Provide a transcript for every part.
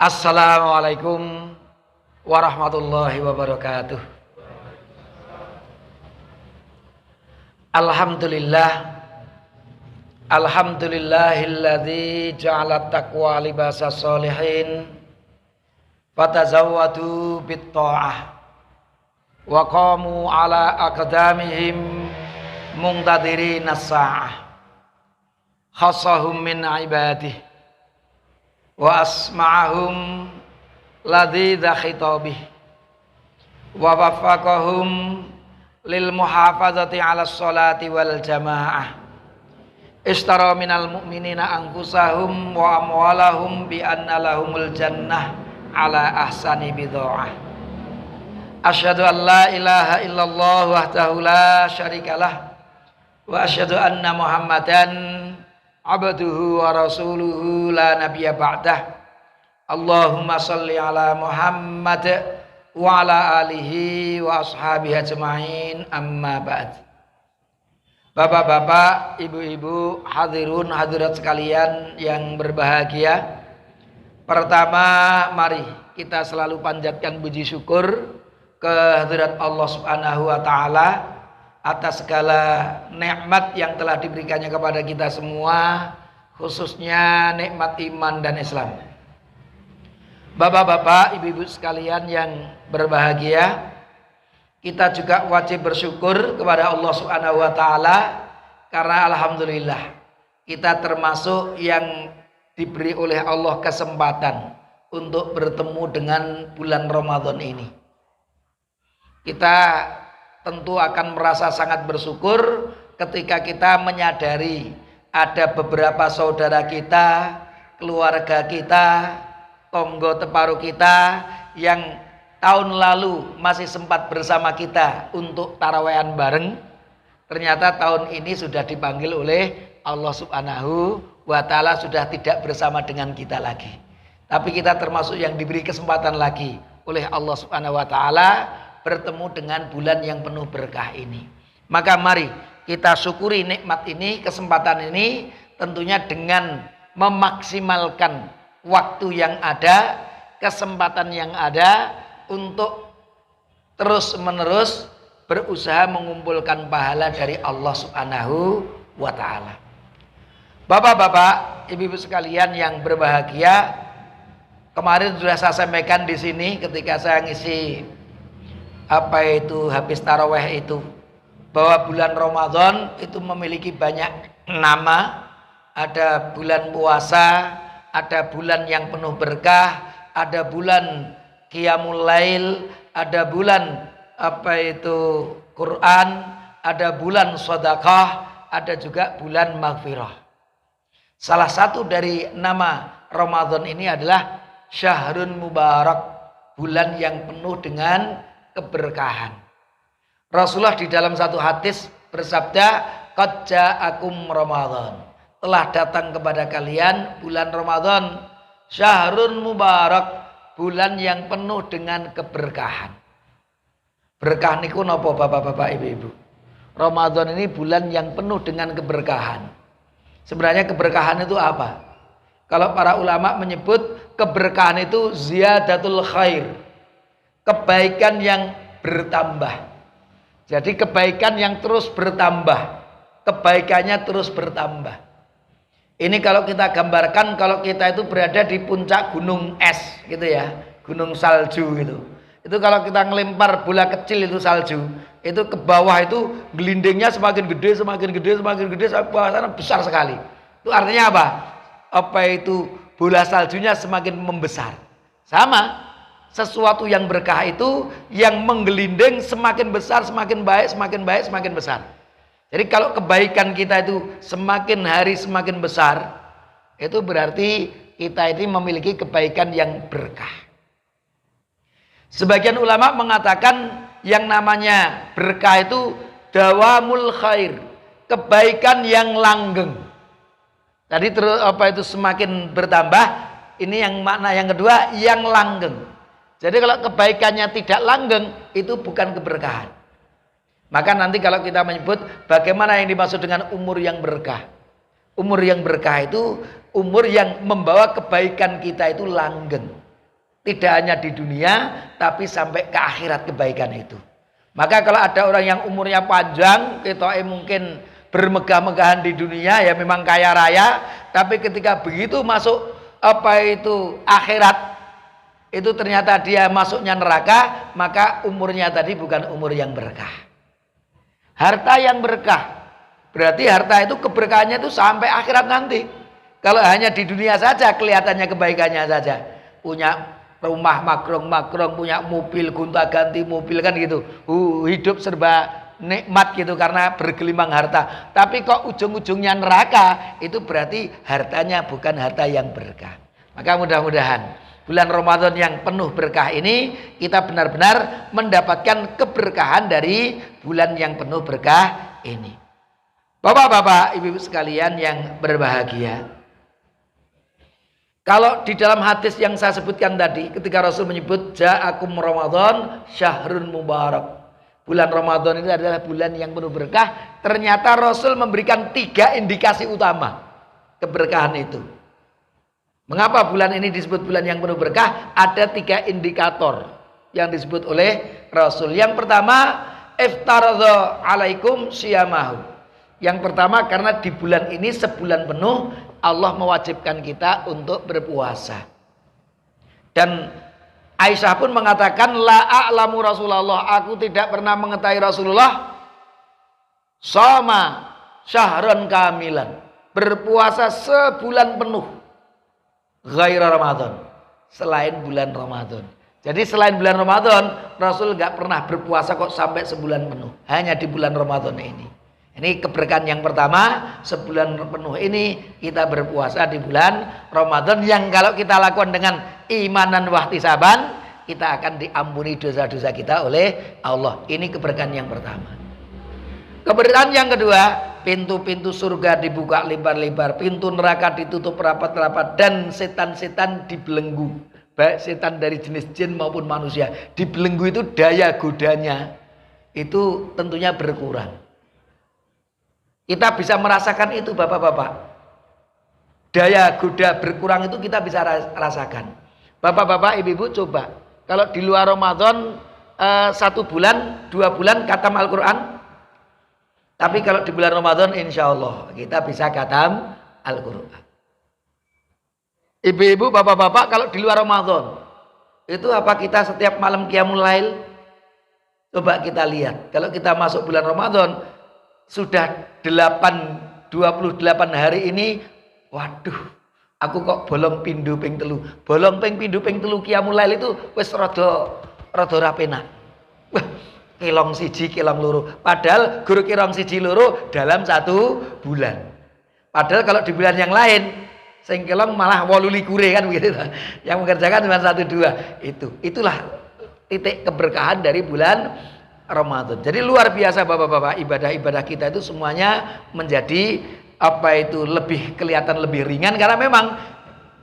Assalamualaikum warahmatullahi wabarakatuh. Alhamdulillahilladzi ja'ala taqwa libasa sholihin fatazawwadu bitta'ah wa qamu ala aqdamihim muqtadirin as-sa'ah khassahum min ibadihi wa asma'ahum ladidha khitabih wa waffaqahum lil muhafazati ala sholati wal jamaah ishtara minal mu'minina anfusahum wa amwalahum bi anna lahumul jannah ala ahsani bidha'ah. Asyhadu an la ilaha illallah wahdahu la syarikalah wa asyhadu anna muhammadan abduhu wa rasuluhu la nabiyya ba'dah. Allahumma salli ala Muhammad wa ala alihi wa ashabihi ajma'in, amma ba'd. Bapak-bapak, ibu-ibu, hadirun hadirat sekalian yang berbahagia. Pertama, mari kita selalu panjatkan puji syukur kehadirat Allah Subhanahu wa taala atas segala nikmat yang telah diberikannya kepada kita semua, khususnya nikmat iman dan Islam. Bapak-bapak, ibu-ibu sekalian yang berbahagia, kita juga wajib bersyukur kepada Allah Subhanahu wa taala karena alhamdulillah kita termasuk yang diberi oleh Allah kesempatan untuk bertemu dengan bulan Ramadan ini. Kita tentu akan merasa sangat bersyukur ketika kita menyadari ada beberapa saudara kita, keluarga kita, tonggo teparu kita yang tahun lalu masih sempat bersama kita untuk tarawehan bareng. Ternyata tahun ini sudah dipanggil oleh Allah Subhanahu wa taala, sudah tidak bersama dengan kita lagi. Tapi kita termasuk yang diberi kesempatan lagi oleh Allah Subhanahu wa taala bertemu dengan bulan yang penuh berkah ini. Maka mari kita syukuri nikmat ini, kesempatan ini, tentunya dengan memaksimalkan waktu yang ada, kesempatan yang ada untuk terus menerus berusaha mengumpulkan pahala dari Allah Subhanahu wa taala. Bapak-bapak, ibu-ibu sekalian yang berbahagia, kemarin sudah saya sampaikan di sini ketika saya ngisi habis taraweh itu, bahwa bulan Ramadan itu memiliki banyak nama. Ada bulan puasa, ada bulan yang penuh berkah, ada bulan qiyamul lail, ada bulan Quran, ada bulan sedekah, ada juga bulan maghfirah. Salah satu dari nama Ramadan ini adalah Syahrun Mubarak, bulan yang penuh dengan keberkahan. Rasulullah di dalam satu hadis bersabda, qad ja'akum Ramadan, telah datang kepada kalian bulan Ramadan, Syahrun Mubarak, bulan yang penuh dengan keberkahan. Berkah niku napa bapak-bapak, ibu-ibu? Ramadan ini bulan yang penuh dengan keberkahan. Sebenarnya keberkahan itu apa? Kalau para ulama menyebut keberkahan itu ziyadatul khair, kebaikan yang bertambah. Jadi kebaikan yang terus bertambah, kebaikannya terus bertambah. Ini kalau kita gambarkan, kalau kita itu berada di puncak gunung es gitu ya, gunung salju gitu. Itu kalau kita ngelempar bola kecil itu salju, itu ke bawah itu gelindingnya semakin gede, semakin gede, semakin gede, sampai bawah sana besar sekali. Itu artinya apa? Bola saljunya semakin membesar. Sama, sesuatu yang berkah itu yang menggelinding semakin besar, semakin baik, semakin baik, semakin besar. Jadi kalau kebaikan kita itu semakin hari semakin besar, itu berarti kita ini memiliki kebaikan yang berkah. Sebagian ulama mengatakan yang namanya berkah itu dawamul khair, kebaikan yang langgeng. Tadi terus semakin bertambah, ini yang makna yang kedua, yang langgeng. Jadi kalau kebaikannya tidak langgeng, itu bukan keberkahan. Maka nanti kalau kita menyebut bagaimana yang dimaksud dengan umur yang berkah. Umur yang berkah itu umur yang membawa kebaikan kita itu langgeng. Tidak hanya di dunia, tapi sampai ke akhirat kebaikan itu. Maka kalau ada orang yang umurnya panjang, kita mungkin bermegah-megahan di dunia, ya memang kaya raya, tapi ketika begitu masuk akhirat, itu ternyata dia masuknya neraka, maka umurnya tadi bukan umur yang berkah. Harta yang berkah, berarti harta itu keberkahannya itu sampai akhirat nanti. Kalau hanya di dunia saja kelihatannya kebaikannya saja, punya rumah makrong-makrong, punya mobil gonta-ganti mobil kan gitu, hidup serba nikmat gitu karena bergelimang harta. Tapi kok ujung-ujungnya neraka, itu berarti hartanya bukan harta yang berkah. Maka mudah-mudahan bulan Ramadan yang penuh berkah ini kita benar-benar mendapatkan keberkahan dari bulan yang penuh berkah ini. Bapak-bapak, ibu-ibu sekalian yang berbahagia, kalau di dalam hadis yang saya sebutkan tadi, ketika Rasul menyebut ja'akum Ramadan syahrun mubarak, bulan Ramadan ini adalah bulan yang penuh berkah, ternyata Rasul memberikan 3 indikasi utama keberkahan itu. Mengapa bulan ini disebut bulan yang penuh berkah? Ada 3 indikator yang disebut oleh Rasul. Yang pertama, iftaradha alaikum syiyamahu. Yang pertama, karena di bulan ini sebulan penuh Allah mewajibkan kita untuk berpuasa. Dan Aisyah pun mengatakan, la a'lamu Rasulullah, aku tidak pernah mengetahui Rasulullah sama syahran kamilan, berpuasa sebulan penuh, ghaira Ramadan, selain bulan Ramadan. Jadi selain bulan Ramadan, Rasul nggak pernah berpuasa kok sampai sebulan penuh, hanya di bulan Ramadan ini. Ini keberkahan yang pertama, sebulan penuh ini kita berpuasa di bulan Ramadan, yang kalau kita lakukan dengan imanan wahtisaban, kita akan diampuni dosa-dosa kita oleh Allah. Ini keberkahan yang pertama. Keberkahan yang kedua, pintu-pintu surga dibuka lebar-lebar, pintu neraka ditutup rapat-rapat, dan setan-setan dibelenggu, baik setan dari jenis jin maupun manusia. Dibelenggu itu daya godanya itu tentunya berkurang. Kita bisa merasakan itu bapak-bapak. Daya goda berkurang itu kita bisa rasakan. Bapak-bapak, ibu-ibu coba. Kalau di luar Ramadan 1 bulan, 2 bulan khatam Al-Quran. Tapi kalau di bulan Ramadan insya Allah kita bisa khatam Al-Quran. Ibu-ibu, bapak-bapak, kalau di luar Ramadan itu apa kita setiap malam qiyamul lail? Coba kita lihat. Kalau kita masuk bulan Ramadan, sudah 28 hari ini, waduh, aku kok bolong pindu ping telu. Bolong pindu ping telu qiyamul lail itu wis rada ra penak. Wah, kilong siji, kilong loro. Padahal guru kilong siji loro dalam 1 bulan. Padahal kalau di bulan yang lain, sing kilong malah 28 kan begitu. Yang mengerjakan cuma 1-2. Itulah titik keberkahan dari bulan Ramadan. Jadi luar biasa bapak-bapak, ibadah-ibadah kita itu semuanya menjadi lebih kelihatan lebih ringan, karena memang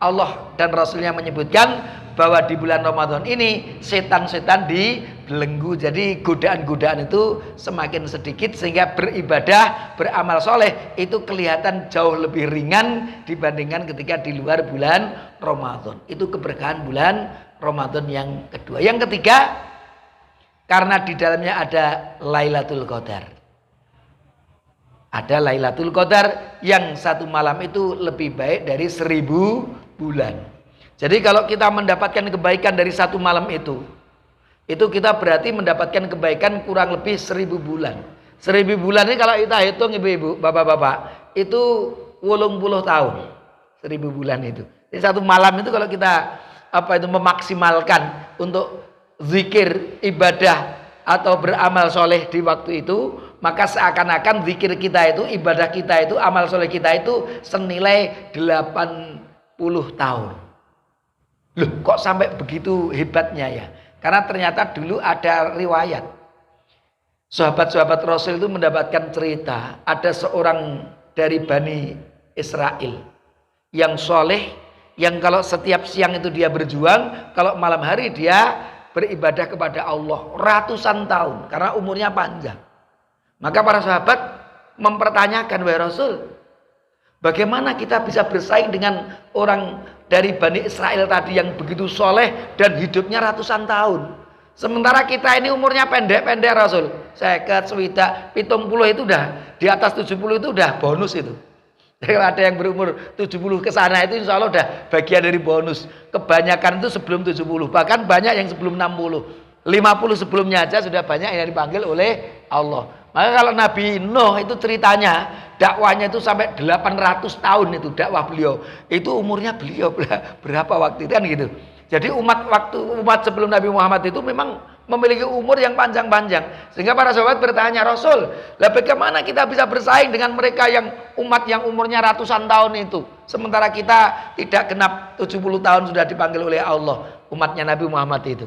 Allah dan Rasulnya menyebutkan bahwa di bulan Ramadan ini setan-setan dibelenggu. Jadi godaan-godaan itu semakin sedikit, sehingga beribadah, beramal soleh itu kelihatan jauh lebih ringan dibandingkan ketika di luar bulan Ramadan. Itu keberkahan bulan Ramadan yang kedua. Yang ketiga, karena di dalamnya ada Lailatul Qadar. Ada Lailatul Qadar yang 1 malam itu lebih baik dari 1000 bulan. Jadi kalau kita mendapatkan kebaikan dari 1 malam itu kita berarti mendapatkan kebaikan kurang lebih 1000 bulan. 1000 bulan ini kalau kita hitung ibu-ibu, bapak-bapak, itu 80 tahun. 1000 bulan itu. Jadi 1 malam itu kalau kita memaksimalkan untuk zikir, ibadah atau beramal soleh di waktu itu, maka seakan-akan zikir kita itu, ibadah kita itu, amal soleh kita itu senilai 80 tahun. Loh, kok sampai begitu hebatnya ya? Karena ternyata dulu ada riwayat, sahabat-sahabat Rasul itu mendapatkan cerita, ada seorang dari Bani Israel yang soleh, yang kalau setiap siang itu dia berjuang, kalau malam hari dia beribadah kepada Allah ratusan tahun karena umurnya panjang. Maka para sahabat mempertanyakan, wahai Rasul, Bagaimana kita bisa bersaing dengan orang dari Bani Israel tadi yang begitu soleh dan hidupnya ratusan tahun. Sementara kita ini umurnya pendek-pendek Rasul. 50, 60, 70 itu udah di atas 70 itu udah bonus itu. Jadi kalau ada yang berumur 70 ke sana itu insya Allah udah bagian dari bonus. Kebanyakan itu sebelum 70, bahkan banyak yang sebelum 60. 50 sebelumnya aja sudah banyak yang dipanggil oleh Allah. Maka kalau Nabi Nuh itu ceritanya dakwahnya itu sampai 800 tahun itu dakwah beliau. Itu umurnya beliau berapa waktu itu kan gitu. Jadi umat sebelum Nabi Muhammad itu memang memiliki umur yang panjang-panjang. Sehingga para sahabat bertanya, Rasul, lah bagaimana kita bisa bersaing dengan mereka yang umat yang umurnya ratusan tahun itu? Sementara kita tidak genap 70 tahun sudah dipanggil oleh Allah, umatnya Nabi Muhammad itu.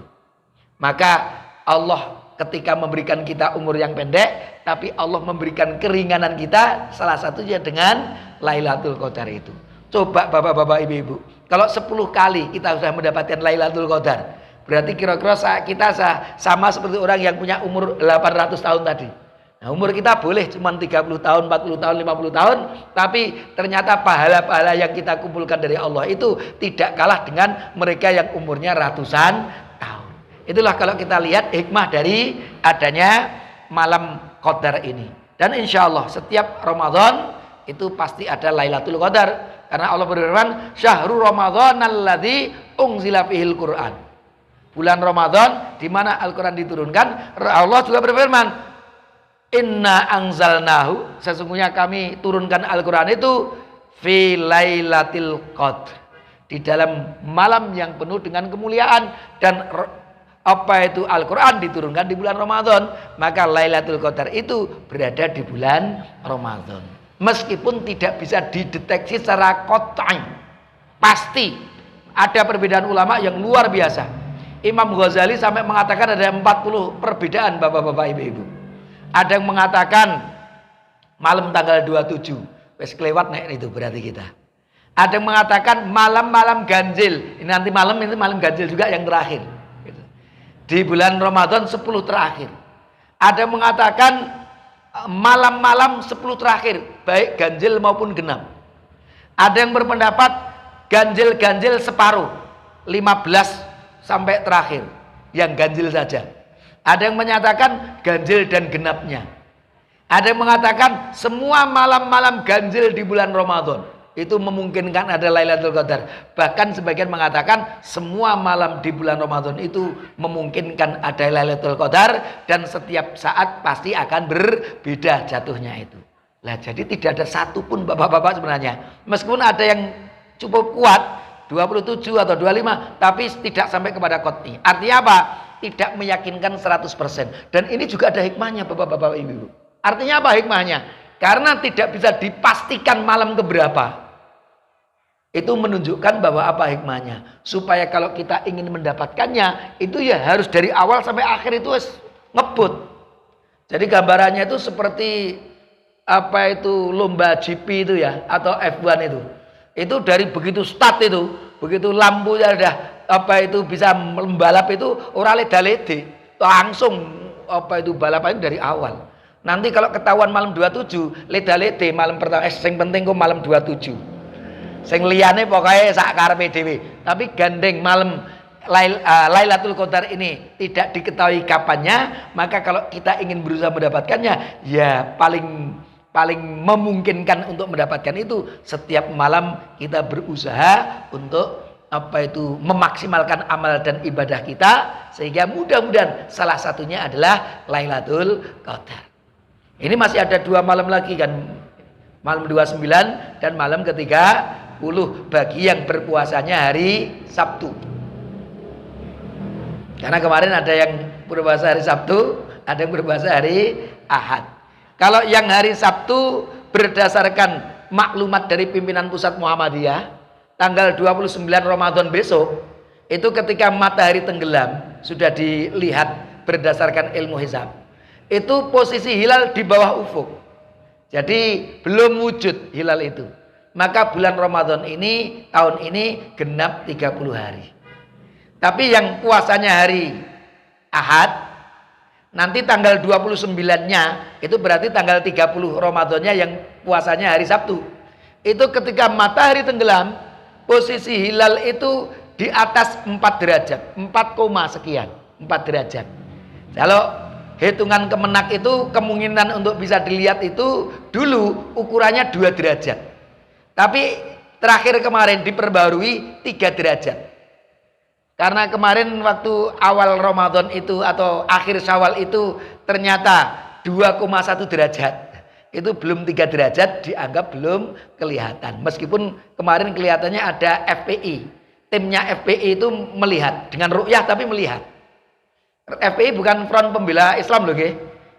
Maka Allah ketika memberikan kita umur yang pendek, tapi Allah memberikan keringanan kita, salah satunya dengan Lailatul Qadar itu. Coba bapak-bapak, ibu-ibu, kalau 10 kali kita sudah mendapatkan Lailatul Qadar, berarti kira-kira kita sama seperti orang yang punya umur 800 tahun tadi. Nah, umur kita boleh cuma 30 tahun, 40 tahun, 50 tahun, tapi ternyata pahala-pahala yang kita kumpulkan dari Allah itu tidak kalah dengan mereka yang umurnya ratusan tahun. Itulah kalau kita lihat hikmah dari adanya malam Qadar ini. Dan insya Allah setiap Ramadan itu pasti ada Lailatul Qadar. Karena Allah berfirman, Syahrul Ramadan alladzi unzila fihil Qur'an. Bulan Ramadan di mana Al-Qur'an diturunkan. Allah juga berfirman, Inna anzalnahu, sesungguhnya kami turunkan Al-Qur'an itu fi Lailatul Qadar, di dalam malam yang penuh dengan kemuliaan. Dan apa itu Al-Qur'an diturunkan di bulan Ramadan, maka Lailatul Qadar itu berada di bulan Ramadan. Meskipun tidak bisa dideteksi secara qat'i, pasti ada perbedaan ulama yang luar biasa. Imam Ghazali sampai mengatakan ada 40 perbedaan bapak-bapak, ibu-ibu. Ada yang mengatakan malam tanggal 27, wes kelewat nek itu berarti kita. Ada yang mengatakan malam-malam ganjil, ini nanti malam itu malam ganjil juga yang terakhir. Di bulan Ramadan 10 terakhir. Ada yang mengatakan malam-malam 10 terakhir, baik ganjil maupun genap. Ada yang berpendapat ganjil-ganjil separuh, 15 sampai terakhir, yang ganjil saja. Ada yang menyatakan ganjil dan genapnya. Ada yang mengatakan semua malam-malam ganjil di bulan Ramadan itu memungkinkan ada Lailatul Qadar. Bahkan sebagian mengatakan semua malam di bulan Ramadan itu memungkinkan ada Lailatul Qadar, dan setiap saat pasti akan berbeda jatuhnya itu. Lah jadi tidak ada satupun bapak-bapak sebenarnya, meskipun ada yang cukup kuat 27 atau 25, tapi tidak sampai kepada qat'i. Artinya apa? Tidak meyakinkan 100%. Dan ini juga ada hikmahnya bapak-bapak, ibu-ibu. Artinya apa hikmahnya? Karena tidak bisa dipastikan malam keberapa. Itu menunjukkan bahwa apa hikmahnya? Supaya kalau kita ingin mendapatkannya, itu ya harus dari awal sampai akhir itu ngebut. Jadi gambarannya itu seperti apa itu lomba GP itu ya, atau F1 itu. Itu dari begitu start itu, begitu lampunya udah apa itu bisa membalap itu ora leda-lede, langsung apa itu balapannya dari awal. Nanti kalau ketahuan malam 27, leda-lede malam pertama, yang penting kok malam 27. Sing liyane pokoknya sak karepe dhewe. Tapi gandeng malam Lailatul Qadar ini tidak diketahui kapannya, maka kalau kita ingin berusaha mendapatkannya, ya paling memungkinkan untuk mendapatkan itu setiap malam kita berusaha untuk apa itu memaksimalkan amal dan ibadah kita, sehingga mudah-mudahan salah satunya adalah Lailatul Qadar. Ini masih ada 2 malam lagi kan, malam 29 dan malam ke-30 bagi yang berpuasanya hari Sabtu. Karena kemarin ada yang berpuasa hari Sabtu, ada yang berpuasa hari Ahad. Kalau yang hari Sabtu berdasarkan maklumat dari pimpinan pusat Muhammadiyah, tanggal 29 Ramadan besok, itu ketika matahari tenggelam, sudah dilihat berdasarkan ilmu hisab. Itu posisi hilal di bawah ufuk. Jadi belum wujud hilal itu. Maka bulan Ramadan ini, tahun ini genap 30 hari. Tapi yang puasanya hari Ahad, nanti tanggal 29-nya, itu berarti tanggal 30 Ramadannya yang puasanya hari Sabtu. Itu ketika matahari tenggelam, posisi hilal itu di atas 4 derajat, 4, sekian, 4 derajat. Kalau hitungan Kemenak itu kemungkinan untuk bisa dilihat itu dulu ukurannya 2 derajat. Tapi terakhir kemarin diperbarui 3 derajat. Karena kemarin waktu awal Ramadan itu atau akhir Syawal itu ternyata 2,1 derajat. Itu belum 3 derajat, dianggap belum kelihatan. Meskipun kemarin kelihatannya ada FPI. Timnya FPI itu melihat dengan ru'yah tapi melihat. FPI bukan Front Pembela Islam loh,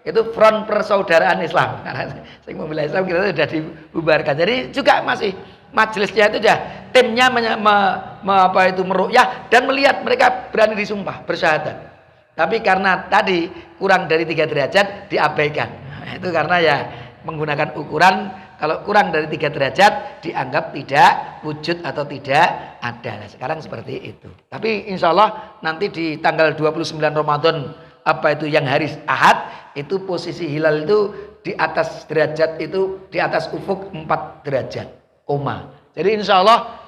itu Front Persaudaraan Islam. Karena saya membela Islam kita sudah dibubarkan. Jadi juga masih majelisnya itu sudah timnya meru'yah dan melihat, mereka berani disumpah bersyahadat. Tapi karena tadi kurang dari 3 derajat diabaikan. Nah, itu karena ya menggunakan ukuran kalau kurang dari 3 derajat dianggap tidak wujud atau tidak ada. Nah, sekarang seperti itu. Tapi insya Allah nanti di tanggal 29 Ramadan apa itu yang hari Ahad itu posisi hilal itu di atas derajat itu di atas ufuk 4 derajat koma. Jadi insya Allah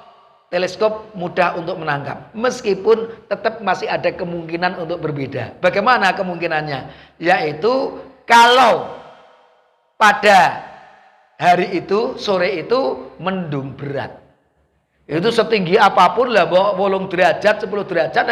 teleskop mudah untuk menangkap. Meskipun tetap masih ada kemungkinan untuk berbeda. Bagaimana kemungkinannya? Yaitu kalau pada hari itu, sore itu mendung berat. Itu setinggi apapun lah, 8 derajat, 10 derajat,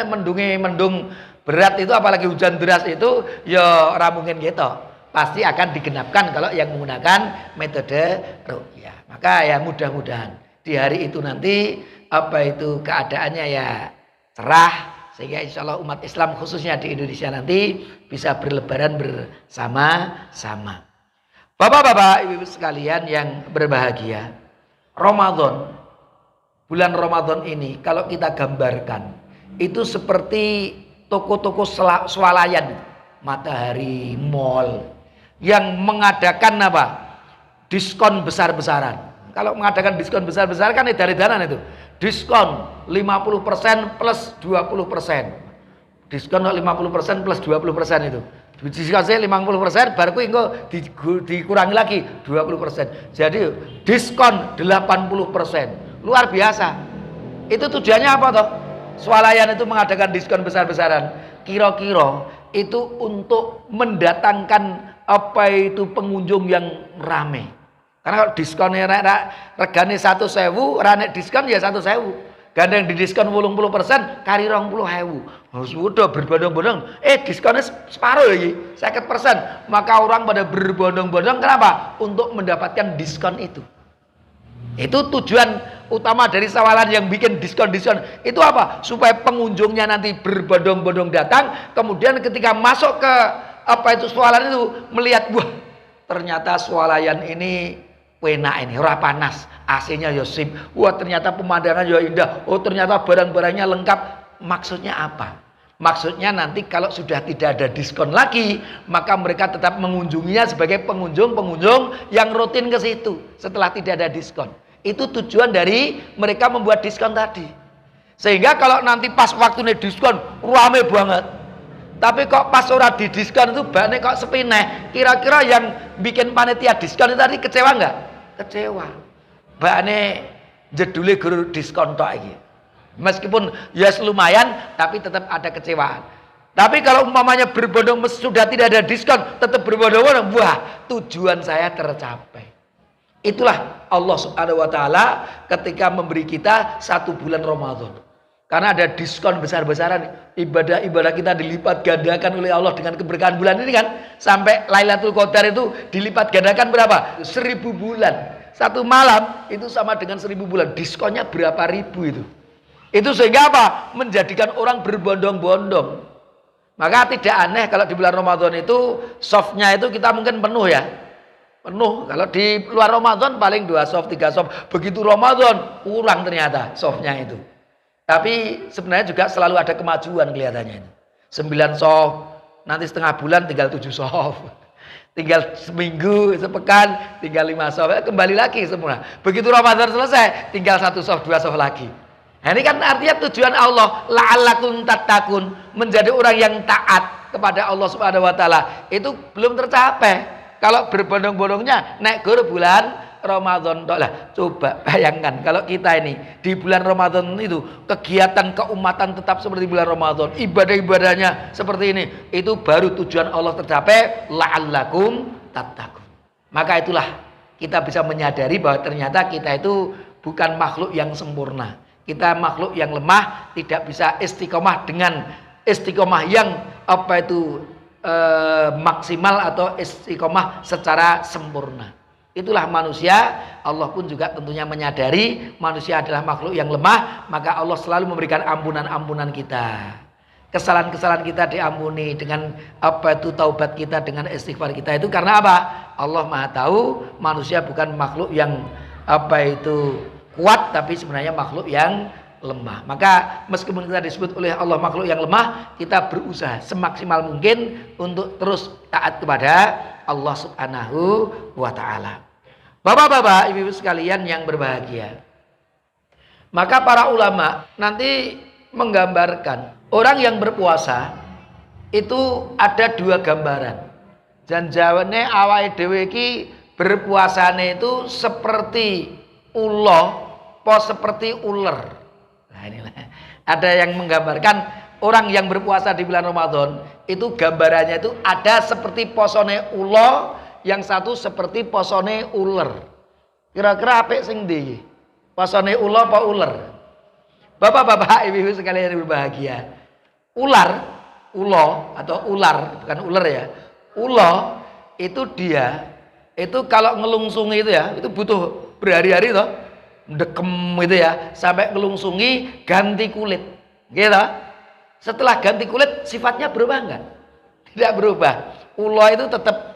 mendung berat itu apalagi hujan deras itu ya ora mungkin gitu. Pasti akan digenapkan kalau yang menggunakan metode ru'yah. Maka ya mudah-mudahan di hari itu nanti apa itu keadaannya ya cerah sehingga insya Allah umat Islam khususnya di Indonesia nanti bisa berlebaran bersama-sama. Bapak-bapak, ibu-ibu sekalian yang berbahagia, Ramadan, bulan Ramadan ini kalau kita gambarkan itu seperti toko-toko swalayan, Matahari Mall yang mengadakan apa? Diskon besar-besaran. Kalau mengadakan diskon besar-besaran kan edan-edanan itu. Diskon 50% plus 20%. Diskon 50% plus 20% itu. Diskon 50% baru engko dikurangi lagi 20%. Jadi diskon 80%. Luar biasa. Itu tujuannya apa toh? Swalayan itu mengadakan diskon besar-besaran. Kira-kira itu untuk mendatangkan apa itu pengunjung yang ramai. Karena kalau diskonnya regane 1.000, ranek diskon ya 1.000. Gandeng di diskon 80%, kari 20.000. Sudah berbondong-bondong. Diskonnya separuh lagi, 50%. Maka orang pada berbondong-bondong kenapa? Untuk mendapatkan diskon itu. Itu tujuan utama dari Sawalan yang bikin diskon-diskon. Itu apa? Supaya pengunjungnya nanti berbondong-bondong datang. Kemudian ketika masuk ke apa itu Sawalan itu melihat, wah ternyata swalayan ini enak ini, ora panas, AC-nya ya sip. Wah ternyata pemandangan ya indah. Oh ternyata barang-barangnya lengkap. Maksudnya apa? Maksudnya nanti kalau sudah tidak ada diskon lagi, maka mereka tetap mengunjunginya sebagai pengunjung-pengunjung yang rutin ke situ setelah tidak ada diskon. Itu tujuan dari mereka membuat diskon tadi. Sehingga kalau nanti pas waktunya diskon rame banget. Tapi kok pas ora di diskon itu bane kok sepi neh. Kira-kira yang bikin panitia diskon itu tadi kecewa enggak? Kecewa. Bane jedule guru diskon tok iki. Meskipun ya lumayan tapi tetap ada kecewaan. Tapi kalau umpamanya berbondong sudah tidak ada diskon, tetap berbondong-bondong, wah, tujuan saya tercapai. Itulah Allah Subhanahu wa taala ketika memberi kita 1 bulan Ramadan. Karena ada diskon besar-besaran, ibadah-ibadah kita dilipat gandakan oleh Allah dengan keberkahan bulan ini kan. Sampai Lailatul Qadar itu dilipat gandakan berapa? 1000 bulan. 1 malam itu sama dengan 1000 bulan. Diskonnya berapa ribu itu? Itu sehingga apa? Menjadikan orang berbondong-bondong. Maka tidak aneh kalau di bulan Ramadan itu softnya itu kita mungkin penuh ya. Penuh. Kalau di luar Ramadan paling 2 soft, 3 soft. Begitu Ramadan kurang ternyata softnya itu. Tapi sebenarnya juga selalu ada kemajuan kelihatannya. 9 soft, nanti setengah bulan tinggal 7 soft. Tinggal seminggu, sepekan, tinggal 5 soft. Kembali lagi semua. Begitu Ramadan selesai, tinggal 1 soft, 2 soft lagi. Nah, ini kan artinya tujuan Allah, la'allakum tattaqun, menjadi orang yang taat kepada Allah Subhanahu wa taala. Itu belum tercapai. Kalau berbondong-bondongnya naik gur bulan Ramadan tok lah. Coba bayangkan kalau kita ini di bulan Ramadan itu kegiatan keumatan tetap seperti bulan Ramadan, ibadah-ibadahnya seperti ini, itu baru tujuan Allah tercapai, la'allakum tattaqun. Maka itulah kita bisa menyadari bahwa ternyata kita itu bukan makhluk yang sempurna. Kita makhluk yang lemah, tidak bisa istiqomah dengan istiqomah yang maksimal atau istiqomah secara sempurna. Itulah manusia. Allah pun juga tentunya menyadari manusia adalah makhluk yang lemah, maka Allah selalu memberikan ampunan-ampunan kita. Kesalahan-kesalahan kita diampuni dengan taubat kita, dengan istighfar kita. Itu karena apa? Allah Maha tahu manusia bukan makhluk yang kuat, tapi sebenarnya makhluk yang lemah. Maka meskipun kita disebut oleh Allah makhluk yang lemah, kita berusaha semaksimal mungkin untuk terus taat kepada Allah Subhanahu wa ta'ala. Bapak-bapak, ibu-ibu sekalian yang berbahagia, maka para ulama nanti menggambarkan orang yang berpuasa itu ada dua gambaran. Janjane awake dhewe iki berpuasane itu seperti seperti ular. Nah, inilah. Ada yang menggambarkan orang yang berpuasa di bulan Ramadan itu gambarannya itu ada seperti posone ulo, yang satu seperti posone ular. Kira-kira apa sing ndi? Posone ulo apa ular? Bapak-bapak, ibu-ibu sekalian yang berbahagia. Ulo atau ular, bukan ular ya. Ulo itu dia itu kalau ngelungsungi itu ya, itu butuh berhari-hari toh. Dekem itu ya, sampai ngelungsungi ganti kulit gitu. Setelah ganti kulit sifatnya berubah enggak? Tidak berubah. Ulo itu tetap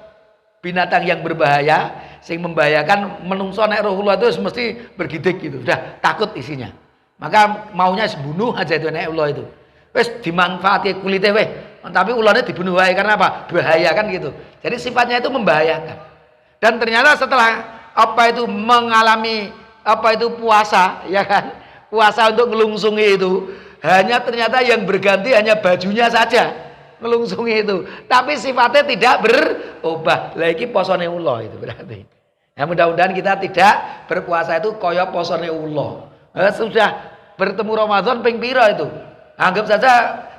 binatang yang berbahaya, sing membahayakan. Menungso nek roh ulo itu mesti bergidik gitu, udah takut isinya, maka maunya bunuh aja itu nek ulo itu. Wes dimanfaati kulitnya weh, tapi ulone dibunuh wae karena apa? Bahaya kan gitu. Jadi sifatnya itu membahayakan. Dan ternyata setelah mengalami puasa, ya kan? Puasa untuk ngelungsungi itu, hanya ternyata yang berganti hanya bajunya saja ngelungsungi itu, tapi sifatnya tidak berubah. Lagi posone ulo itu berarti. Ya, mudah-mudahan kita tidak berpuasa itu koyo posone ulo. Sudah bertemu Ramadan ping piro itu? Anggap saja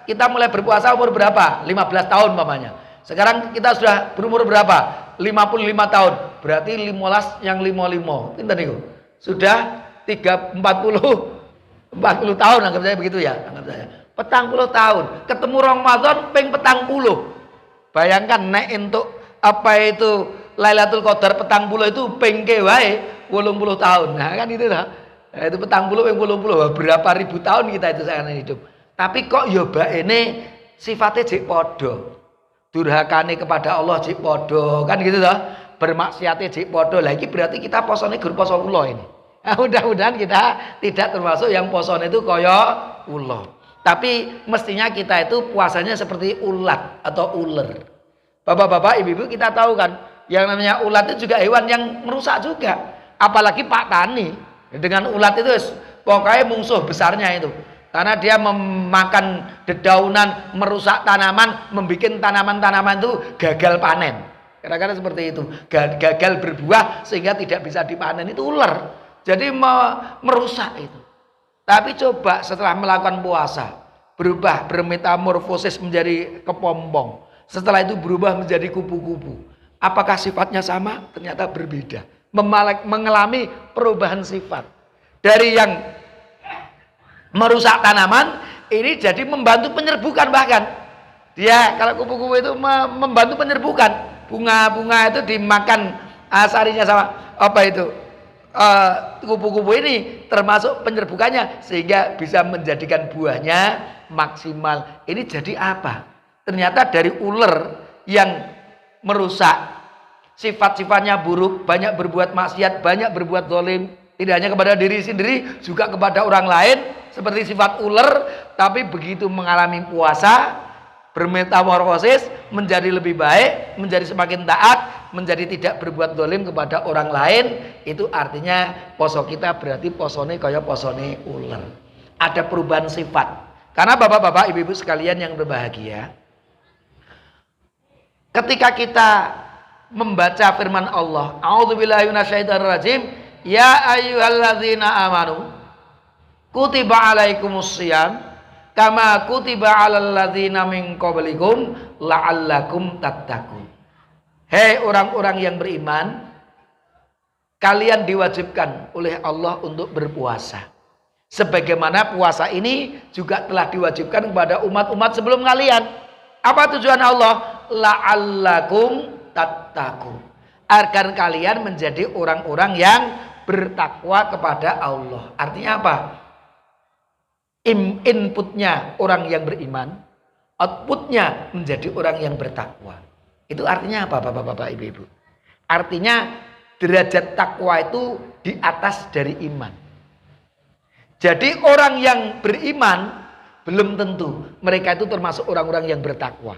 kita mulai berpuasa umur berapa? 15 tahun mamanya. Sekarang kita sudah berumur berapa? 55 tahun. Berarti 15 yang 55. Pinten niku? Sudah 40 tahun, anggap saya begitu ya, anggap saya 40 tahun ketemu Ramadan ping 40. Bayangkan nek untuk Lailatul Qadar 40 itu pengke wae 80 tahun. Nah kan itu lah. Nah, itu 40 ping 80 berapa ribu tahun kita itu sekarang hidup. Tapi kok ya ini sifatnya jek padha. Durhakane kepada Allah jek padha, kan gitu toh. Bermaksiatnya jek podo lagi, berarti kita posone gur poso ulo ini. Nah, mudah-mudahan kita tidak termasuk yang posone itu koyo ulo. Tapi mestinya kita itu puasanya seperti ulat atau ular. Bapak-bapak, ibu-ibu, kita tahu kan, yang namanya ulat itu juga hewan yang merusak juga. Apalagi Pak Tani dengan ulat itu pokoknya musuh besarnya itu. Karena dia memakan dedaunan, merusak tanaman, membuat tanaman-tanaman itu gagal panen. Kira-kira seperti itu, gagal berbuah sehingga tidak bisa dipanen, itu ular. Jadi merusak itu. Tapi coba setelah melakukan puasa, berubah, bermetamorfosis menjadi kepompong. Setelah itu berubah menjadi kupu-kupu. Apakah sifatnya sama? Ternyata berbeda. Mengalami perubahan sifat. Dari yang merusak tanaman, ini jadi membantu penyerbukan bahkan. Dia kalau kupu-kupu itu membantu penyerbukan. Bunga-bunga itu dimakan sarinya sama kupu-kupu ini termasuk penyerbukannya sehingga bisa menjadikan buahnya maksimal. Ini jadi apa? Ternyata dari ular yang merusak, sifat-sifatnya buruk, banyak berbuat maksiat, banyak berbuat zalim, tidak hanya kepada diri sendiri, juga kepada orang lain, seperti sifat ular, tapi begitu mengalami puasa, bermetamorfosis menjadi lebih baik, menjadi semakin taat, menjadi tidak berbuat zalim kepada orang lain. Itu artinya poso kita berarti posone kaya posone ular. Ada perubahan sifat. Karena bapak-bapak, ibu-ibu sekalian yang berbahagia, ketika kita membaca firman Allah, a'udzubillahi minasyaitonirrajim, ya ayyuhalladzina amanu kutiba alaikumussyiyam kama kutiba alal ladzina min qablikum la'allakum tattaqun. Hei orang-orang yang beriman, kalian diwajibkan oleh Allah untuk berpuasa. Sebagaimana puasa ini juga telah diwajibkan kepada umat-umat sebelum kalian. Apa tujuan Allah? La'allakum tattaqun. Agar kalian menjadi orang-orang yang bertakwa kepada Allah. Artinya apa? Inputnya orang yang beriman, outputnya menjadi orang yang bertakwa. Itu artinya apa Bapak-bapak, Ibu-ibu? Artinya derajat takwa itu di atas dari iman. Jadi orang yang beriman belum tentu mereka itu termasuk orang-orang yang bertakwa.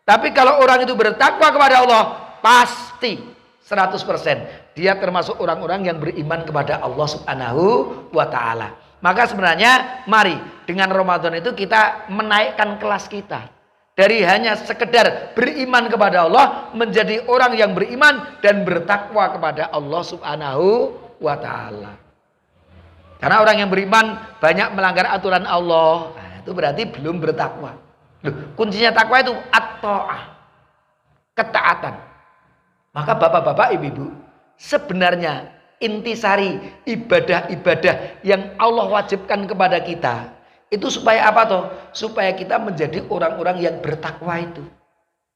Tapi kalau orang itu bertakwa kepada Allah, pasti 100% dia termasuk orang-orang yang beriman kepada Allah Subhanahu wa ta'ala. Maka sebenarnya mari dengan Ramadan itu kita menaikkan kelas kita. Dari hanya sekedar beriman kepada Allah menjadi orang yang beriman dan bertakwa kepada Allah Subhanahu wa ta'ala. Karena orang yang beriman banyak melanggar aturan Allah. Nah, itu berarti belum bertakwa. Loh, kuncinya takwa itu at-ta'ah, ketaatan. Maka bapak-bapak, ibu-ibu, sebenarnya intisari ibadah-ibadah yang Allah wajibkan kepada kita itu supaya apa toh? Supaya kita menjadi orang-orang yang bertakwa itu.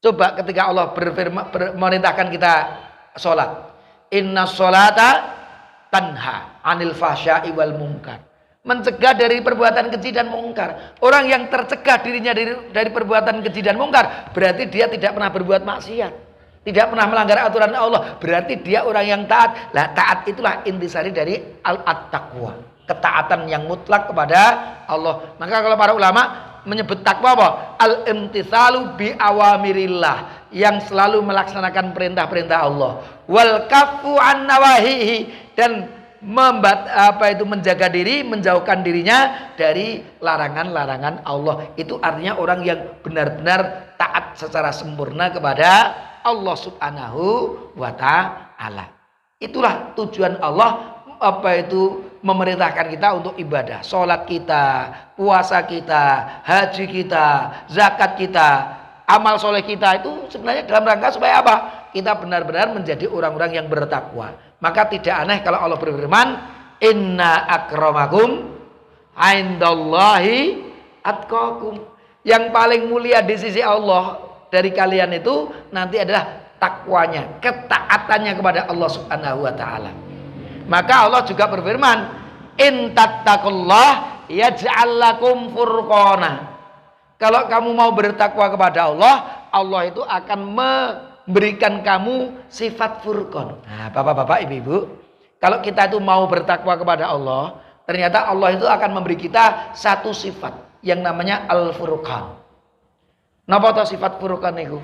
Coba ketika Allah memerintahkan kita sholat, inna sholata tanha anil fahsya'i wal munkar, mencegah dari perbuatan keji dan mungkar. Orang yang tercegah dirinya dari perbuatan keji dan mungkar berarti dia tidak pernah berbuat maksiat, tidak pernah melanggar aturan Allah, berarti dia orang yang taat. Lah taat itulah intisari dari at-taqwa, ketaatan yang mutlak kepada Allah. Maka kalau para ulama menyebut takwa apa? Al-imtitsalu bi awamirillah, yang selalu melaksanakan perintah-perintah Allah, wal kaffu an nawahihi, dan menjaga diri, menjauhkan dirinya dari larangan-larangan Allah. Itu artinya orang yang benar-benar taat secara sempurna kepada Allah Subhanahu wa ta'ala. Itulah tujuan Allah memerintahkan kita untuk ibadah. Sholat kita, puasa kita, haji kita, zakat kita, amal soleh kita, itu sebenarnya dalam rangka supaya apa? Kita benar-benar menjadi orang-orang yang bertakwa. Maka tidak aneh kalau Allah berfirman, inna akramakum indallahi atqakum. Yang paling mulia di sisi Allah dari kalian itu nanti adalah takwanya, ketaatannya kepada Allah Subhanahu wa ta'ala. Maka Allah juga berfirman, in tattaqullah yaj'al lakum furqana. Kalau kamu mau bertakwa kepada Allah, Allah itu akan memberikan kamu sifat furqan. Nah, bapak-bapak, ibu-ibu, kalau kita itu mau bertakwa kepada Allah, ternyata Allah itu akan memberi kita satu sifat yang namanya al-furqan. Napa to sifat furqan niku?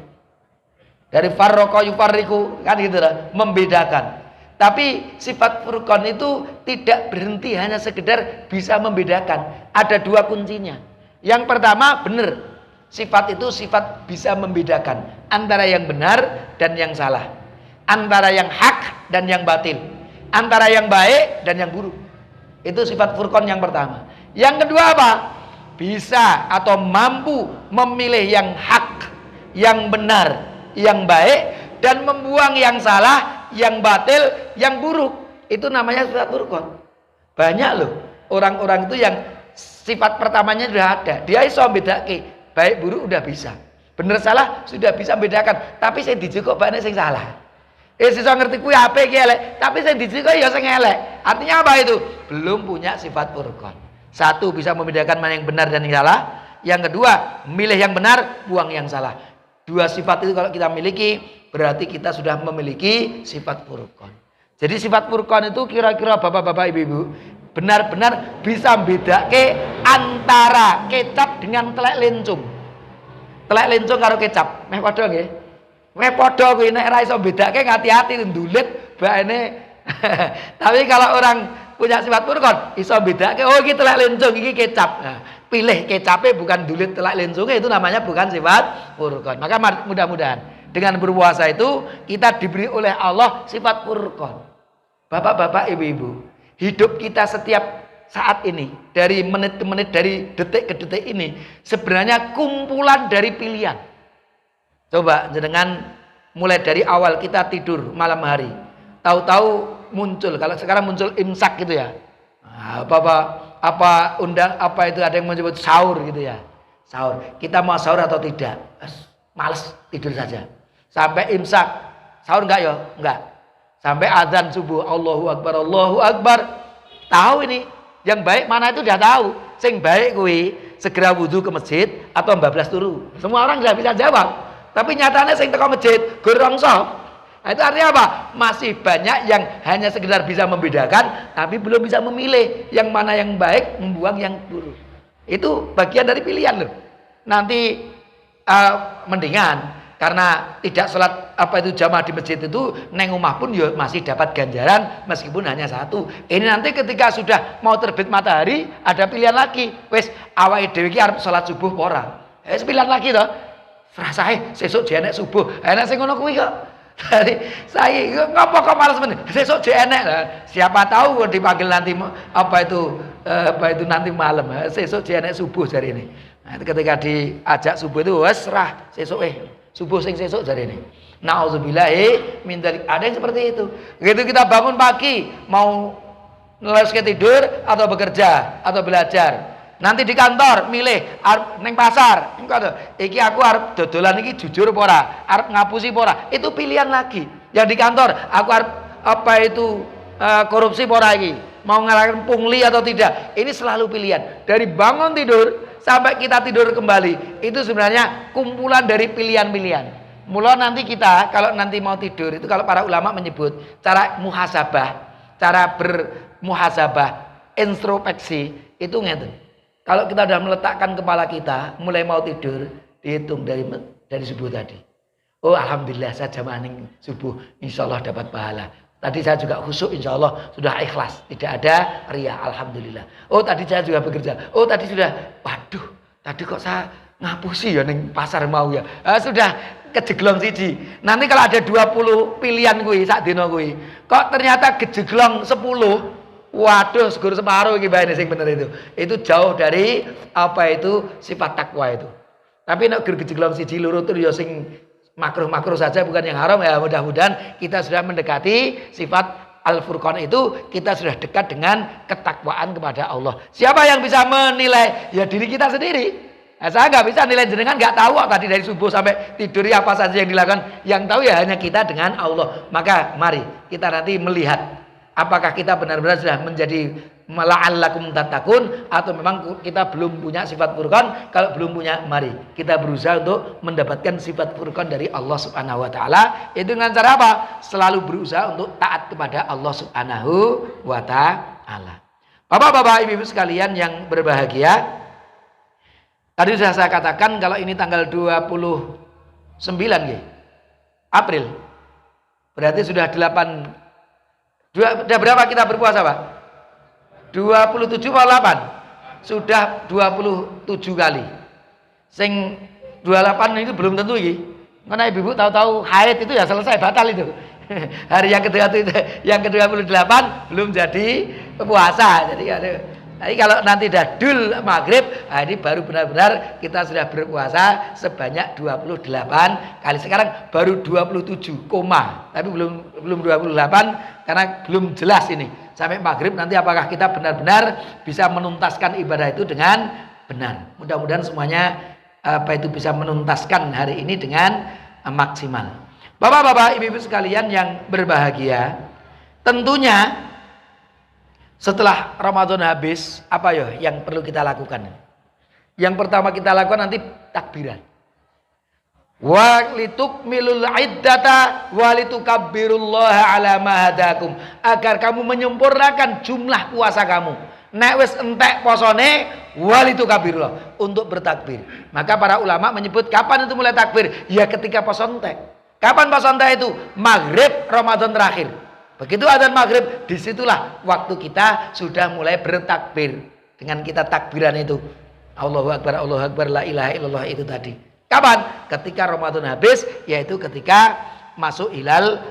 Dari farraqa yufarriqu, kan gitu lah, membedakan. Tapi sifat furqan itu tidak berhenti hanya sekedar bisa membedakan. Ada dua kuncinya. Yang pertama, benar, sifat itu sifat bisa membedakan antara yang benar dan yang salah, antara yang hak dan yang batil, antara yang baik dan yang buruk. Itu sifat furqan yang pertama. Yang kedua apa? Bisa atau mampu memilih yang hak, yang benar, yang baik, dan membuang yang salah, yang batil, yang buruk. Itu namanya sifat furqan. Banyak loh orang-orang itu yang sifat pertamanya sudah ada, dia iso bedake baik buruk udah bisa, bener salah sudah bisa bedakan, tapi saya dijiko banyak sing salah. Sisa ngerti kuwi apik iki elek, tapi saya dijiko ya sing elek. Artinya apa itu? Belum punya sifat furqan. Satu, bisa membedakan mana yang benar dan yang salah. Yang kedua, milih yang benar, buang yang salah. Dua sifat itu kalau kita miliki, berarti kita sudah memiliki sifat furqan. Jadi sifat furqan itu kira-kira bapak-bapak, ibu-ibu, benar-benar bisa bedake antara kecap dengan telek lencung. Telek lencung karo kecap, meh padha nggih. Meh padha kuwi nek ora iso bedake hati-hati ndulit baene. Tapi kalau orang punya sifat furqan iso bedake, oh iki telek lencung, iki kecap. Nah, pilih kecape bukan dulit telek lencungnya, itu namanya bukan sifat furqan. Maka mudah-mudahan dengan berpuasa itu kita diberi oleh Allah sifat furqan. Bapak-bapak, ibu-ibu, hidup kita setiap saat ini, dari menit ke menit, dari detik ke detik ini, sebenarnya kumpulan dari pilihan. Coba jenengan mulai dari awal kita tidur malam hari, tahu-tahu muncul, kalau sekarang muncul imsak gitu ya, apa itu ada yang menyebut sahur gitu ya, sahur. Kita mau sahur atau tidak? Males, tidur saja. Sampai imsak, sahur enggak ya? Enggak. Sampai azan subuh, Allahu Akbar, Allahu Akbar. Tahu ini, yang baik mana itu udah tahu. Sing baik kuwi segera wudhu ke masjid atau bablas turu. Semua orang sudah bisa jawab. Tapi nyatanya sing teko masjid gorongso. Nah, itu artinya apa? Masih banyak yang hanya sekedar bisa membedakan, tapi belum bisa memilih yang mana yang baik, membuang yang buruk. Itu bagian dari pilihan loh. Nanti mendingan karena tidak sholat jamaah di masjid itu, neng umah pun ya masih dapat ganjaran meskipun hanya satu. Ini nanti ketika sudah mau terbit matahari ada pilihan lagi. Wes awake dhewe iki arep sholat subuh apa ora? Pilihan lagi toh. Rasae sesuk jenek subuh. Enak sing ngono kuwi kok. Dari saya ngapa kok males men? Sesuk jenek. Siapa tahu dipanggil nanti nanti malam. Sesuk jenek subuh jari ini. Nah, ketika diajak subuh itu wes rah sesuk subuh sing sesuk jari ini. Nauzubillahi min dzalik. Ada yang seperti itu. Begitu kita bangun pagi mau ngeles tidur atau bekerja atau belajar. Nanti di kantor milih arep ning pasar. Iki aku arep dodolan iki jujur apa ora? Arep ngapusi apa ora? Itu pilihan lagi. Yang di kantor aku arep korupsi apa ora iki? Mau ngalahkan pungli atau tidak? Ini selalu pilihan. Dari bangun tidur sampai kita tidur kembali, itu sebenarnya kumpulan dari pilihan-pilihan. Mula nanti kita kalau nanti mau tidur itu, kalau para ulama menyebut cara muhasabah, cara bermuhasabah, introspeksi itu ngeten. Kalau kita sudah meletakkan kepala kita mulai mau tidur, dihitung dari subuh tadi. Oh alhamdulillah saya jamaah subuh, insya Allah dapat pahala. Tadi saya juga khusyuk, insya Allah sudah ikhlas, tidak ada ria, alhamdulillah. Oh tadi saya juga bekerja. Oh tadi sudah, waduh, tadi kok saya ngapusi ya ning pasar mau ya. Sudah kejeglong siji. Nanti kalau ada 20 pilihan kuwi sak dina kuwi, kok ternyata kejeglong 10. Waduh, segur separuh iki bae sing bener itu. Itu jauh dari sifat takwa itu. Tapi nek kejeglong siji loro tur ya sing makruh-makruh saja, bukan yang haram ya. Mudah-mudahan kita sudah mendekati sifat Al-Furqan itu, kita sudah dekat dengan ketakwaan kepada Allah. Siapa yang bisa menilai? Ya diri kita sendiri. Nah, saya nggak bisa nilai jenengan, nggak tahu tadi dari subuh sampai tidur apa saja yang dilakukan. Yang tahu ya hanya kita dengan Allah. Maka mari kita nanti melihat apakah kita benar-benar sudah menjadi la'allakum tattaqun atau memang kita belum punya sifat furqan. Kalau belum punya, mari kita berusaha untuk mendapatkan sifat furqan dari Allah Subhanahu wa taala. Itu dengan cara apa? Selalu berusaha untuk taat kepada Allah Subhanahu wa taala. Bapak-bapak, ibu-ibu sekalian yang berbahagia, tadi sudah saya katakan kalau ini tanggal 29 April. Berarti sudah sudah berapa kita berpuasa, Pak? 27 atau 8? Sudah 27 kali. Sing 28 itu belum tentu iki. Karena ibu-ibu tahu-tahu haid itu ya selesai, batal itu. Hari yang ke-28 belum jadi puasa. Jadi kalau nanti dah dul maghrib, ini baru benar-benar kita sudah berpuasa sebanyak 28 kali. Sekarang baru 27, tapi belum 28 karena belum jelas ini. Sampai maghrib nanti apakah kita benar-benar bisa menuntaskan ibadah itu dengan benar. Mudah-mudahan semuanya bisa menuntaskan hari ini dengan maksimal. Bapak-bapak, ibu-ibu sekalian yang berbahagia, tentunya setelah Ramadan habis, apa ya yang perlu kita lakukan? Yang pertama kita lakukan nanti takbiran. Wa litukmilul iddata wa litukabbirullaha ala ma hadakum. Agar kamu menyempurnakan jumlah puasa kamu. Nek wis entek posone wa litukabirullah, untuk bertakbir. Maka para ulama menyebut kapan itu mulai takbir? Ya ketika poso entek. Kapan poso entek itu? Maghrib Ramadan terakhir. Begitu adzan maghrib, disitulah waktu kita sudah mulai bertakbir. Dengan kita takbiran itu, Allahu Akbar, la ilaha illallah itu tadi. Kapan? Ketika Ramadan habis, yaitu ketika masuk hilal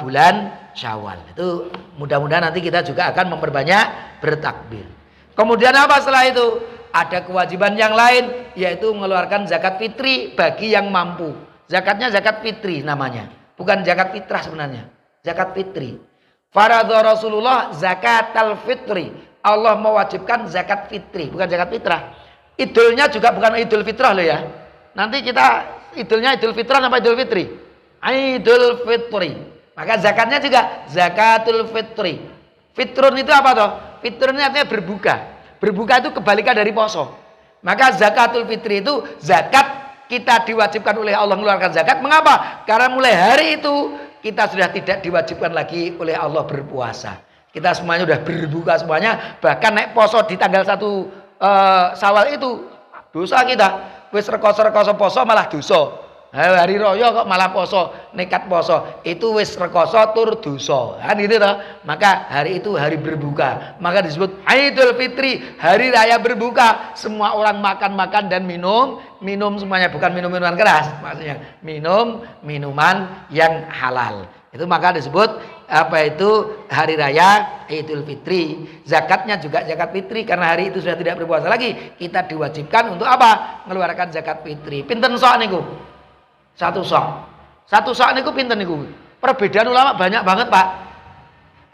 bulan Syawal. Itu mudah-mudahan nanti kita juga akan memperbanyak bertakbir. Kemudian apa setelah itu? Ada kewajiban yang lain, yaitu mengeluarkan zakat fitri bagi yang mampu. Zakatnya zakat fitri namanya, bukan zakat fitrah sebenarnya. Zakat fitri. Faradha Rasulullah zakatal fitri. Allah mewajibkan zakat fitri, bukan zakat fitrah. Idulnya juga bukan idul fitrah loh ya. Nanti kita idulnya idul fitrah apa idul fitri? Idul fitri. Maka zakatnya juga zakatul fitri. Fitrun itu apa toh? Fitrun ini artinya berbuka. Berbuka itu kebalikan dari poso. Maka zakatul fitri itu zakat kita diwajibkan oleh Allah mengeluarkan zakat. Mengapa? Karena mulai hari itu kita sudah tidak diwajibkan lagi oleh Allah berpuasa. Kita semuanya sudah berbuka semuanya. Bahkan naik poso di tanggal 1 Syawal itu dosa kita. Wis rekoso-rekoso poso malah dosa. Hari raya kok malah poso, nekat poso. Itu wis rekoso tur dosa. Kan gitu toh. Maka hari itu hari berbuka. Maka disebut Idul Fitri, hari raya berbuka. Semua orang makan-makan dan minum semuanya, bukan minum-minuman keras. Maksudnya minum minuman yang halal. Itu maka disebut apa itu hari raya Idul Fitri. Zakatnya juga zakat fitri, karena hari itu sudah tidak berpuasa lagi. Kita diwajibkan untuk apa? Mengeluarkan zakat fitri. Pinten sok niku? Satu sok niku pinten niku? Perbedaan ulama banyak banget, Pak.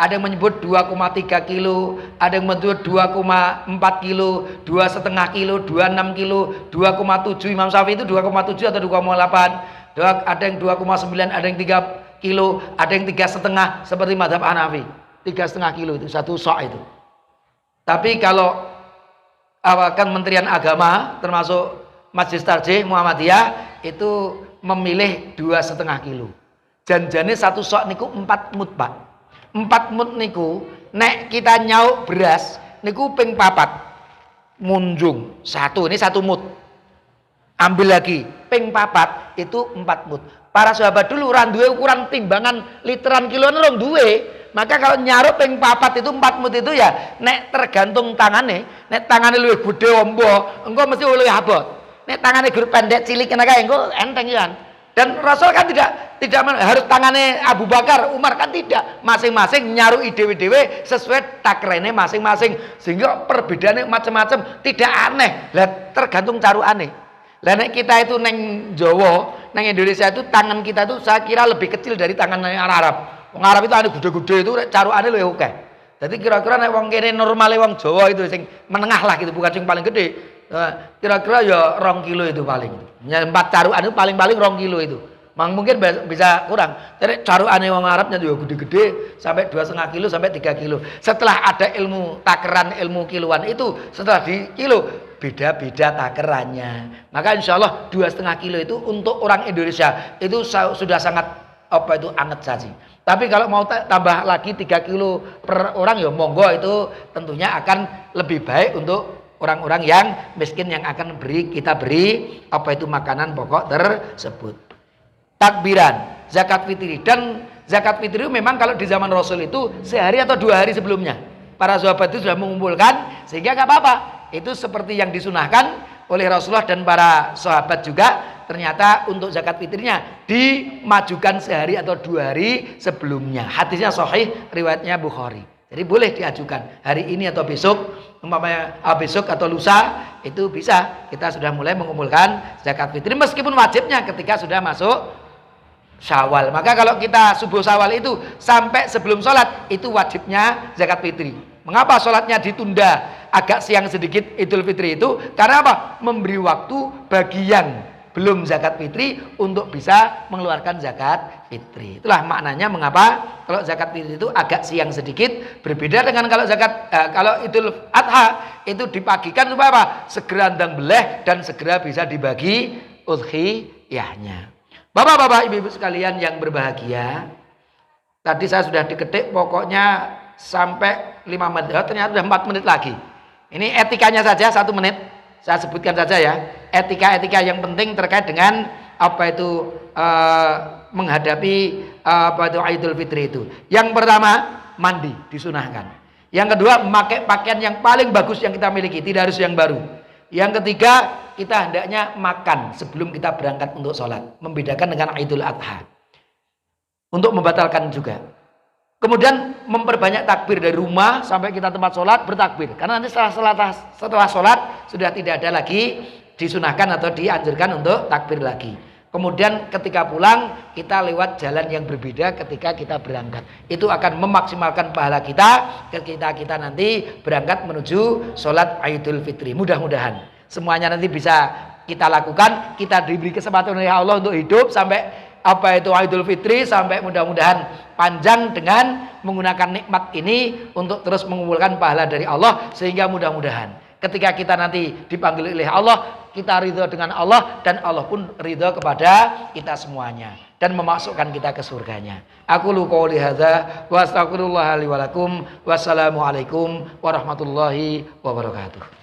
Ada yang menyebut 2,3 kilo, ada yang menyebut 2,4 kilo, 2,5 kilo, 26 kilo, 2,7. Imam Syafi'i itu 2,7 atau 2,8. Ada yang 2,9, ada yang 3 kilo, ada yang 3,5 seperti mazhab Hanafi. 3,5 kilo itu satu sok itu. Tapi kalau Kementerian Agama termasuk Majelis Tarjih Muhammadiyah itu memilih 2,5 kilo. Janjane satu sok niku 4 mut, Pak. 4 mut niku nek kita nyauk beras niku ping 4 munjung. Ini 1 mut. Ambil lagi ping 4 itu 4 mut. Para sahabat dulu ora duwe ukuran timbangan literan kiloan rong duwe. Maka kalau nyarup ping 4 itu 4 mut itu ya nek tergantung tangane. Nek tangane luwih gede ombo, engko mesti luwih abot. Nek tangannya guru pendek cilik kena kae engko enteng ya. Dan Rasul kan tidak harus tangannya Abu Bakar, Umar kan tidak. Masing-masing nyaruki dhewe-dhewe sesuai takrene masing-masing. Sehingga perbedaannya macam-macam, tidak aneh. Lah tergantung carukane. Lah nek kita itu neng Jawa, neng Indonesia itu tangan kita itu saya kira lebih kecil dari tangan Arab. Wong Arab itu ane gede-gede itu carukane luwih akeh. Jadi kira-kira nek wong kene normale wong Jawa itu sing menengah lah gitu, bukan sing paling gede. Kira-kira ya 2 kilo itu paling. Ya 4 carukan itu paling-paling 2 kilo itu. Mungkin bisa kurang. Jadi carukane wong Arabnya juga gede-gede sampai 2,5 kilo sampai 3 kilo. Setelah ada ilmu takeran, ilmu kiloan itu setelah di kilo beda-beda takerannya. Maka insya Allah 2,5 kilo itu untuk orang Indonesia itu sudah sangat anget saji. Tapi kalau mau tambah lagi 3 kilo per orang ya monggo, itu tentunya akan lebih baik untuk orang-orang yang miskin yang akan kita beri makanan pokok tersebut. Takbiran, zakat fitri, dan zakat fitri memang kalau di zaman Rasul itu sehari atau 2 hari sebelumnya. Para sahabat itu sudah mengumpulkan sehingga nggak apa-apa. Itu seperti yang disunahkan oleh Rasulullah dan para sahabat juga. Ternyata untuk zakat fitrinya dimajukan sehari atau 2 hari sebelumnya. Hadisnya sahih, riwayatnya Bukhari. Jadi boleh diajukan hari ini atau besok, umpamanya besok atau lusa, itu bisa. Kita sudah mulai mengumpulkan zakat fitri meskipun wajibnya ketika sudah masuk Syawal. Maka kalau kita subuh Syawal itu sampai sebelum sholat itu wajibnya zakat fitri. Mengapa sholatnya ditunda agak siang sedikit Idul Fitri itu? Karena apa? Memberi waktu bagi yang belum zakat fitri untuk bisa mengeluarkan zakat fitri. Itulah maknanya mengapa kalau zakat fitri itu agak siang sedikit, berbeda dengan kalau kalau Idul Adha itu dipagikan supaya apa? Segera ndang beleh dan segera bisa dibagi udhiyahnya. Bapak-bapak, ibu-ibu sekalian yang berbahagia, tadi saya sudah diketik pokoknya sampai 5 menit. Ternyata sudah 4 menit lagi. Ini etikanya saja 1 menit. Saya sebutkan saja ya, etika-etika yang penting terkait dengan menghadapi Idul Fitri itu. Yang pertama, mandi disunahkan. Yang kedua, memakai pakaian yang paling bagus yang kita miliki, tidak harus yang baru. Yang ketiga, kita hendaknya makan sebelum kita berangkat untuk sholat. Membedakan dengan Idul Adha. Untuk membatalkan juga. Kemudian memperbanyak takbir dari rumah sampai kita tempat sholat bertakbir. Karena nanti setelah sholat sudah tidak ada lagi disunahkan atau dianjurkan untuk takbir lagi. Kemudian ketika pulang kita lewat jalan yang berbeda ketika kita berangkat. Itu akan memaksimalkan pahala kita ketika kita nanti berangkat menuju sholat Idul Fitri. Mudah-mudahan semuanya nanti bisa kita lakukan. Kita diberi kesempatan oleh Allah untuk hidup sampai Idul Fitri, sampai mudah-mudahan panjang dengan menggunakan nikmat ini untuk terus mengumpulkan pahala dari Allah, sehingga mudah-mudahan ketika kita nanti dipanggil oleh Allah, kita ridho dengan Allah dan Allah pun ridho kepada kita semuanya dan memasukkan kita ke surganya. Aku qouli hadza wa astaghfirullah li wa lakum. Wassalamualaikum warahmatullahi wabarakatuh.